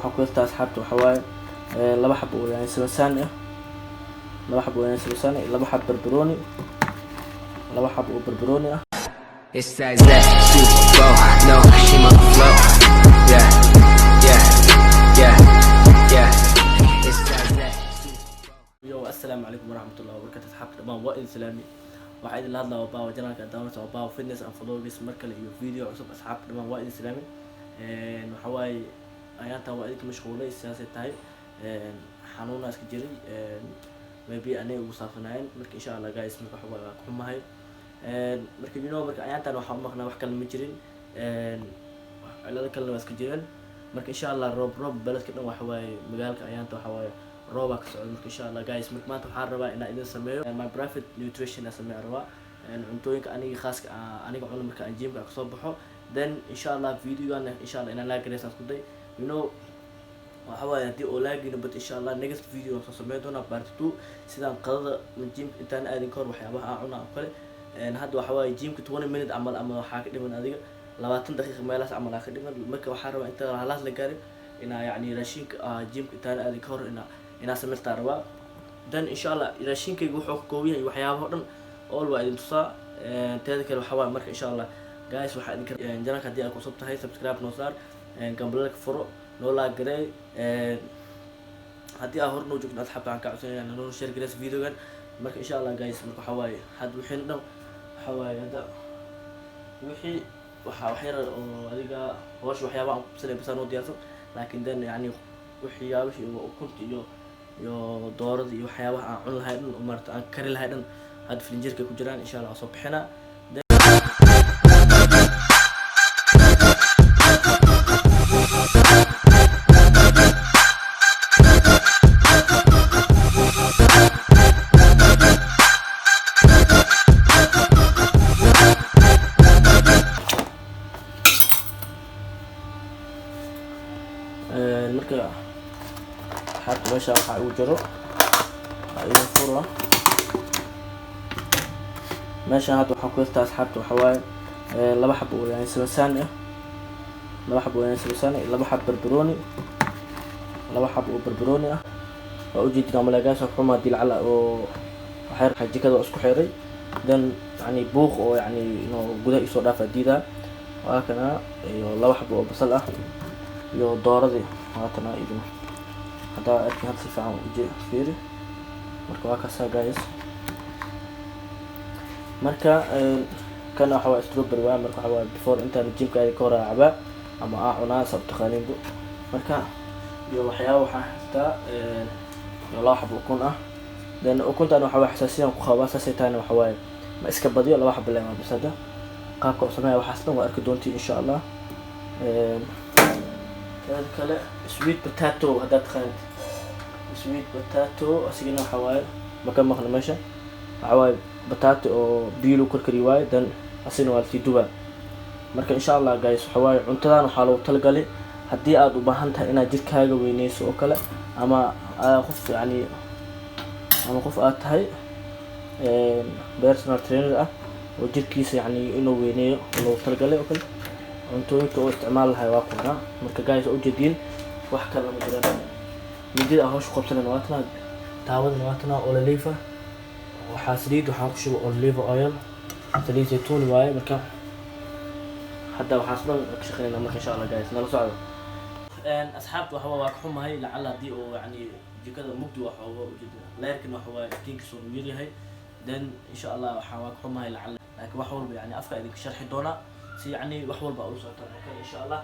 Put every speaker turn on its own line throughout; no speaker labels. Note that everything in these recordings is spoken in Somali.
waxaan ku haystaa asxaabta waxaa waaye laba xabo oo yaanyo sibisaan ah, laba xabo oo yaanyo sibisaan ah, laba xabo barbarooni, laba xabo oo barbarooni ah.
It's that super flow, no, she my flow, yeah, yeah, yeah, yeah. It's that
Yo, assalaamu calaykum waraxmatullahi wabarakaatu. Asxaabta dhammaan waa idin salaami. Waxaa idin la hadlaa waa Baawo janaalka daawanaysa waa Baawo Fitness and Vlogs mar kale iyo video cusub. Asxaabta dhammaan waa idin salaami. Waxa waaye ayaantan waa idinka mashquulay sidaasay tahay. Xanuuna iska jiray, maybe anay ugu saafanaayeen marka insha Allah guys marka waxa waa xumahay. Marka marka ayaantan waxaan maqnaa wax kale ma jirin, cilado kale waa iska jireen. Marka insha Allah roob baladka dhan waxa waaye magaalka ayaanta waxa waaye rooba ka socda. marka insha Allah guys marka maanta waxaan rabaa inaan idin sameeyo my private nutrition sameeyo rabaa cuntooyinka aniga khaaska aniga cuno marka aan gymka ka soo baxo. Then insha Allah videogan insha Allah inaan la gareysaan isku day waxa waaye hadii oo laagina but insha Allah next video soo sameeyo doona part 2 sidaan qadada gym intaan aadin kor waxyaabaha aan cunaa oo kale. hadda waxa waaye gymka 20 minute amal ama waxa ka dhiman adiga 20 daqiiqo meelaas amal ka dhiman. marka waxaan rabaa inta halaas la gaarin inaa yani raashinka gymka intaan aadin kor inaa sameystaa rabaa. then insha Allah raashinkayga wuxuu ka kooban yahay waxyaabaha dhan all waa idin tusaa. teeda kale waxa waaye marka insha Allah guys waxa idin janaalka hadii aad ku soo tahay subscribe noo saar, gambalka furo noo la garay. hadii aad hor noo joogto asxaabta aan ka codsanayna noo share gareys videogan. marka insha Allah guys marka waxa waaye had wixii dhan waxa waaye hada wixii waxyar oo adiga hoosh waxyaabaha aan ku sameeyay bas noo diyaarsan, laakiin dan yani waxyaabaha iyo ukunta iyo doorada iyo waxyaabaha aan cun lahayn oo marta aan kari lahayn had filinjeerka ku jiraan insha Allah soo bixina. marka حتى meesha waxa uu jiro ayuu furo meesha hadda waxa ku haystaa asxaabta waxa waaye laba xabo oo yaanyo sibisaan ah, laba xabo oo yaanyo sibisaan ah, laba xabo barbarooni, laba xabo oo barbarooni ah. waa u jeedina malagaas xuma dilcala oo waxay xajikada isku xiray dan yani buuq oo yani inuu gudaha isoo dhaafa diida. waa kana iyo laba xabo oo basal ah iyo dooradii waatana idin hada arkin had si fiican u fiiri. marka waa kaasa guys marka kana waxa waa strawberry waa marka waxa waa before intaan gymka ay ka raacaba ama cunaa sabta khaliindu. marka iyo waxyaabo waxa haystaa iyo laba xabo ukun ah. then ukuntan waxa waa xasaasiyan ku qabaa saasaytaan waxa waaye ma iska badiyo laba xabo leeyahay bas hada qaabka oo sameeyo waxaas dhan waa arki doontii insha Allah. kale sweet potato hada taqaan sweet potato asigana waxa waaye maka maqna meesha waxa waaye potato oo biyo lagu karkari waaye dan asina waa si duba. marka insha Allah guys waxa waaye cuntadan waxa loo talgalay hadii aad u baahan tahay inaad jirkaaga weyneyso oo kale ama qof yani ama qof aad tahay personal trainer ah oo jirkiisa yani inuu weyneeyo loo talgalay oo kale cuntooyinka oo isticmaal lahay waa kuna. marka guys u jeedin wax kale ma jiraan midida aan hoosh qabsanayna waa tan taawadana waa tan olive waxa saliid waxaan ku shubo olive oil saliid zaytuun waaye. marka hadda waxaan soo ka shaqeynaa marka insha Allah guys nala socdo. asxaabtu waxa waa ka xumahay lacala hadii oo yani jikada mugdi waxa oo ujeedina leerkin waxa waa tinka soo weeriyahay. then insha Allah waxa waa ka xumahay lacala laakiin wax walba yani afka idin sharxi doona si yani wax walba u soo tarka insha Allah.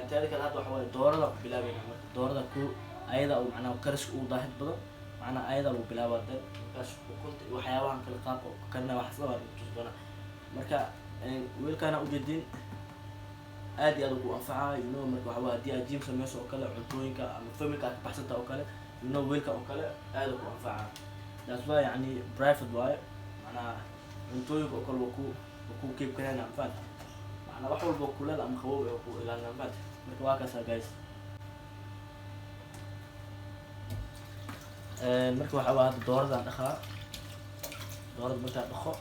teeda kale hadda waxa waa doorada ku bilaabayna marka doorada ku ayada oo macna kariska uu daahid badan macna ayada lagu bilaabaa markaas ukunta waxyaabahan kala qaabka kana wax soo tusbana. marka wiilkana u jeedin aad iyo aad ugu anfacay marka waxa waa hadii aad gym sameyso oo kale cuntooyinka ama familka ka baxsanta oo kale wiilka oo kale aad ugu anfacay. that's why yani private waaye macna cuntooyinka oo kale ku keep karana anfac macna wax walba kulal ama qabow oo ku ilaalina anfac. marka waa kaasa guys marka waxa waa doorada dhaqaa doorada marka dhaqo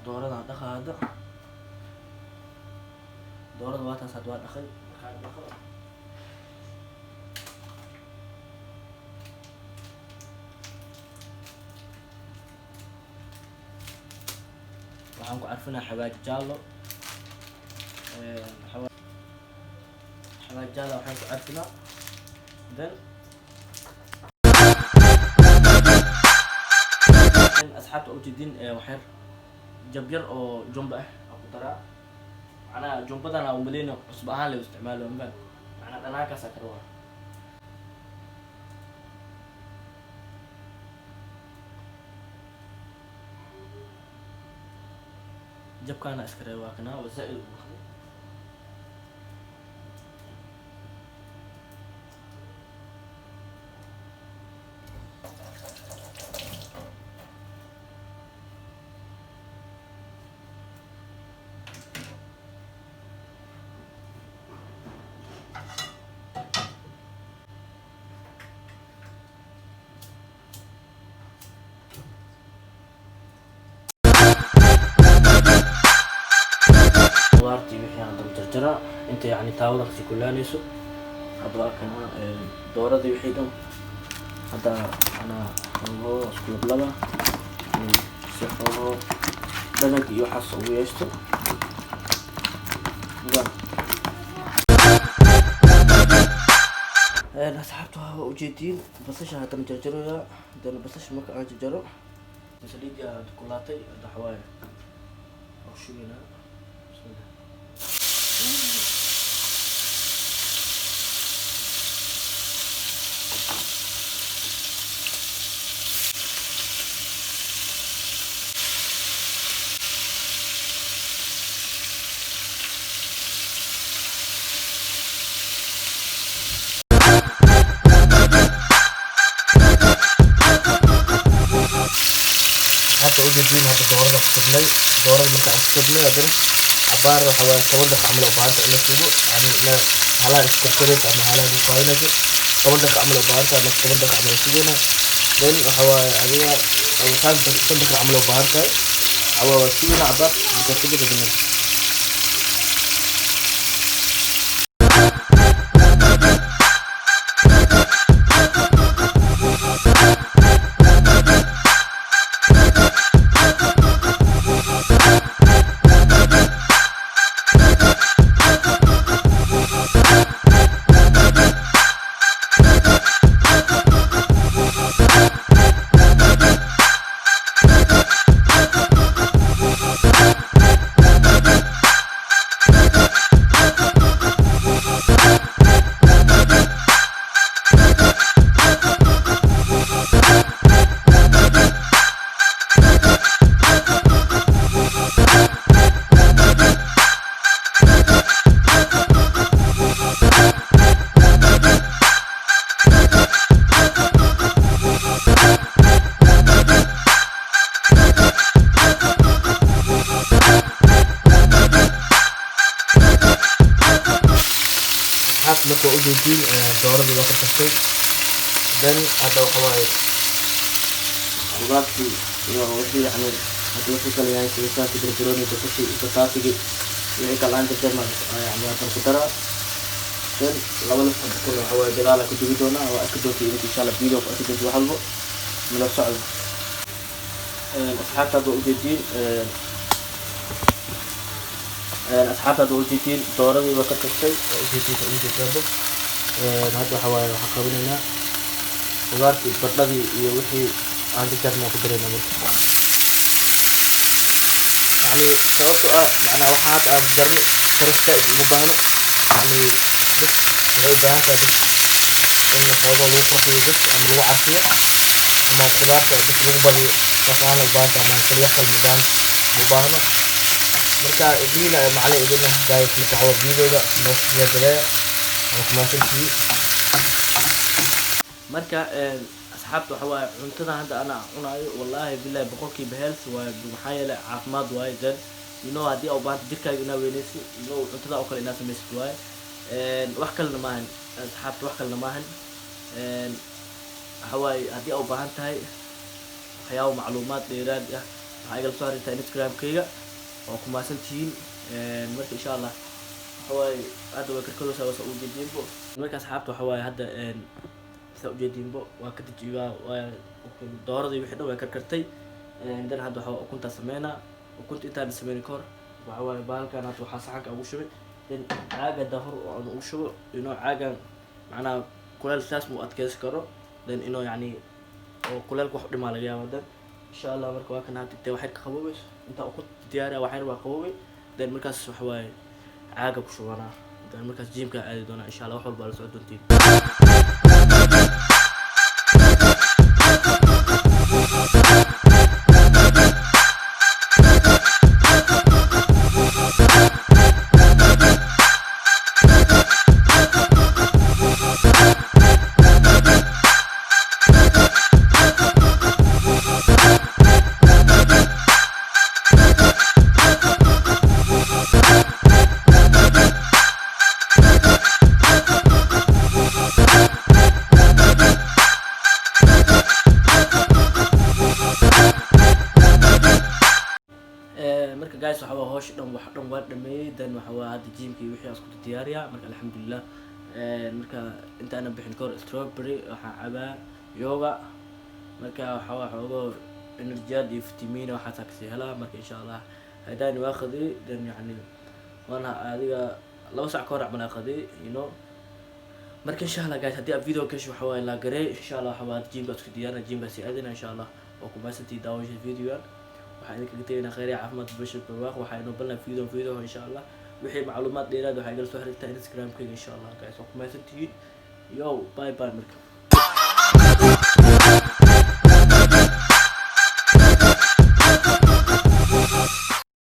doorada dhaqaada doorada waa taas waa dhaqay waxaan ku carfinaa xawaaj jaallo xawaaj jaallo waxaan ku carfinaa then asxaabta ujeedin waxyar jabyar oo jumbo ah aan ku daraa macnaha jumbadan aan umaleyna cusub ahaan la isticmaalo macnaha dhanaankaas aa karawaa jabkaana iska reebaa kana waa zaa'id u baxday wixii aan daba jarjaraa inta yani taawada kasi kulaanayso hadda kana dooradii wixii dhan hadda anaa xoogoo isku lablaba si xoogoo dhalag iyo waxaas ugu yeeshto asxaabta waa ujeediin basasha haddana jarjaroya hadana basasha marka aan jarjaro saliidii aad kulaatay hadda waxawaaye oo shubaynaa bismillah hadda ujeediin hadda doorada kudlay doorada marka aan kudlay hadana عبارة حوالي 10 دقائق عملوا بانتا إنه سيبو يعني لا هلا إسكركريت أما هلا بقاينة 10 دقائق عملوا بانتا أما 10 دقائق عملوا سيبونا then حوالي هذه أو 10 دقائق عملوا بانتا حوالي سيبونا عبار بكسبة الدنيا marka ujeedin doorada waa ka tagtay then hadda waxawaaye qudaartii iyo wixii yani hadda wixii kale yahay sibisaanki barbarooni basashii basaatigi wixii kale aan jarjarna yani haddan ku daraa then laba laf kun waxawaaye gadaala ku dugi doonaa waa arki doonta idinka insha allah video ku arki doonta wax walbo mila socdo asxaabta hadda ujeedin asxaabta hadda ujeedin dooradii waa ka tagtay ujeedin hadda waxawaaye waxaan qabinaynaa qudaartii bardhadii iyo wixii aan jarjarna ku darayna marka yani sababto ah macnaa waxaa hadda aan jarni karista uma baahno yani bas waxay u baahan tahay bas in xoogo lagu qurxiyo bas ama lagu carfiyo ama qudaarta bas lagu badiyo saas aan u baahan tahay maan kaliya kal mudaan u baahno marka idina macali idina daay marka xawa videoga noo soo gaday oo kuma santii marka asxaabta waxa waaye cuntada hadda ana cunayo wallahi billahi boqolkiiba health waa maxaa yeelay caafimaad waaye dan haddii aad u baahanto jirkaaga inaa weynayso cuntada oo kale inaa samaysid waaye wax kalena maahan asxaabta wax kalena maahan waxa waaye haddii aad u baahan tahay waxyaabo macluumaad dheeraad ah waxaa igala soo xiriirtaa instagramkayga waa ku mahadsantihiin marka insha allah waxawaaye hadda way karkaraysaa waa saa ujeediinbo marka asxaabta waxawaaye hadda saa ujeediinbo waa ka dejiyaa waa dooradii wixii dhan way karkartay dan hadda waxaa ukuntaa sameynaa ukunta intaan sameynin kahor waxawaaye bahalkan hadda waxaa saxanka ugu shubay dan caaga dahor aan ugu shubo inuu caagan macnaha kuleel saas mu adkeysan karo dan inuu yacni oo kuleelka wax u dhimaa laga yaaba dan insha allah marka waa kan hadda intee waxay ka qaboobeys intaa ukunta diyaariya waxayna waa qaboobay dan markaas waxawaaye caaga ku shubanaa dan markaas jiimka aadi doonaa insha allah wax walba la socon doontiin marka guys waxa waa hoosh dhan wax dhan waa dhameeyay dan waxa waa hadda jiimkii wixii aan isku diyaariyaa marka alxamdulillah marka inta aan bixin kor strawberry waxa cabaa yoga marka waxa waa xoogo energy iyo vitamin waxa taksi helaa marka insha Allah hadaan waa qadi dan yani wana adiga 2 saac ka hor aan qadi marka insha Allah guys hadii video ka waxa waa la garay insha Allah waxa waa jiimka isku diyaarina jiimka si aadina insha Allah oo ku maasantii daawashada video waxaan idinkaga tegaynaa khayr iyo caafimaad bulsho barwaaqo waxaa inoo ballan video insha Allah wixii macluumaad dheeraad waxay igala soo xiriirtaa Instagram-kayga insha Allah guys waa ku mahadsantihiin yo bye marka